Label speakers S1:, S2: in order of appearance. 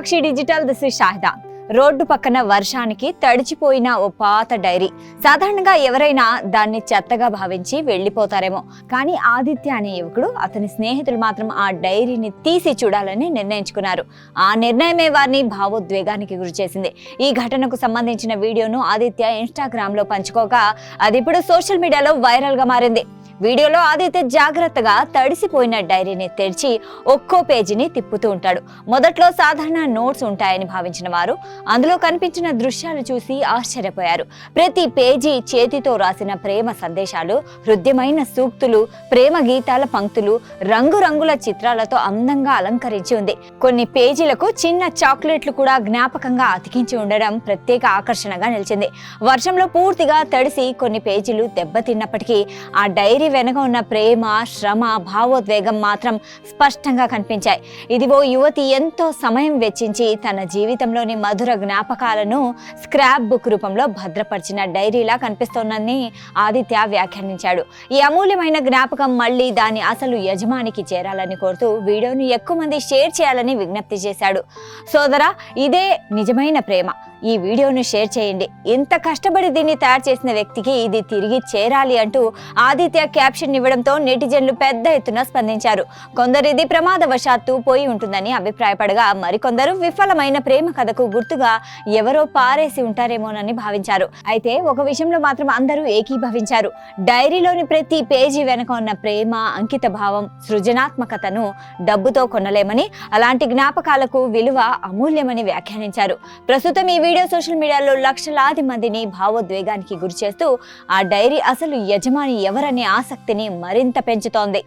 S1: Sakshi digital this is Shahida. Road పక్కన వర్షానికి తడిచిపోయిన ఓ పాత డైరీ. సాధారణంగా ఎవరైనా దాన్ని చెత్తగా భావించి వెళ్లిపోతారేమో, కానీ ఆదిత్య అనే యువకుడు, అతని స్నేహితులు మాత్రం ఆ డైరీని తీసి చూడాలని నిర్ణయించుకున్నారు. ఆ నిర్ణయమే వారిని భావోద్వేగానికి గురిచేసింది. ఈ ఘటనకు సంబంధించిన వీడియోను ఆదిత్య ఇన్స్టాగ్రామ్ లో పంచుకోగా అది ఇప్పుడు సోషల్ మీడియాలో వైరల్ గా మారింది. వీడియోలో ఆదిత్య జాగ్రత్తగా తడిసిపోయిన డైరీని తెరిచి ఒక్కో పేజీని తిప్పుతూ ఉంటాడు. మొదట్లో సాధారణ నోట్స్ ఉంటాయని భావించిన వారు అందులో కనిపించిన దృశ్యాలు చూసి ఆశ్చర్యపోయారు. ప్రతి పేజీ చేతితో రాసిన ప్రేమ సందేశాలు, హృద్యమైన సూక్తులు, ప్రేమ గీతాల పంక్తులు, రంగురంగుల చిత్రాలతో అందంగా అలంకరించి ఉంది. కొన్ని పేజీలకు చిన్న చాక్లెట్లు కూడా జ్ఞాపకంగా అతికించి ఉండడం ప్రత్యేక ఆకర్షణగా నిలిచింది. వర్షంలో పూర్తిగా తడిసి కొన్ని పేజీలు దెబ్బతిన్నప్పటికీ ఆ డైరీ వెనక ఉన్న ప్రేమ, శ్రమ, భావోద్వేగం మాత్రం స్పష్టంగా కనిపించాయి. ఇది ఓ యువతి ఎంతో సమయం వెచ్చించి తన జీవితంలోని మధుర జ్ఞాపకాలను స్క్రాప్ బుక్ రూపంలో భద్రపరిచిన డైరీలా కనిపిస్తోందని ఆదిత్య వ్యాఖ్యానించాడు. ఈ అమూల్యమైన జ్ఞాపకం మళ్ళీ దాని అసలు యజమానికి చేరాలని కోరుతూ వీడియోను ఎక్కువ మంది షేర్ చేయాలని విజ్ఞప్తి చేశాడు. సోదరా, ఇదే నిజమైన ప్రేమ. ఈ వీడియోను షేర్ చేయండి. ఇంత కష్టపడి దీన్ని తయారు చేసిన వ్యక్తికి ఇది తిరిగి చేరాలి అంటూ ఆదిత్య క్యాప్షన్ ఇవ్వడంతో నెటిజన్లు పెద్ద ఎత్తున స్పందించారు. కొందరు ఇది ప్రమాదవశాత్తు పోయి ఉంటుందని అభిప్రాయపడగా, మరికొందరు విఫలమైన ప్రేమ కథకు గుర్తుగా ఎవరో పారేసి ఉంటారేమోనని భావించారు. అయితే ఒక విషయంలో మాత్రం అందరూ ఏకీభవించారు. డైరీలోని ప్రతి పేజీ వెనక ఉన్న ప్రేమ, అంకిత భావం, సృజనాత్మకతను డబ్బుతో కొనలేమని, అలాంటి జ్ఞాపకాలకు విలువ అమూల్యమని వ్యాఖ్యానించారు. ప్రస్తుతం ఈ వీడియో సోషల్ మీడియాలో లక్షలాది మందిని భావోద్వేగానికి గురి చేస్తూ ఆ డైరీ అసలు యజమాని ఎవరనే ఆసక్తిని మరింత పెంచుతోంది.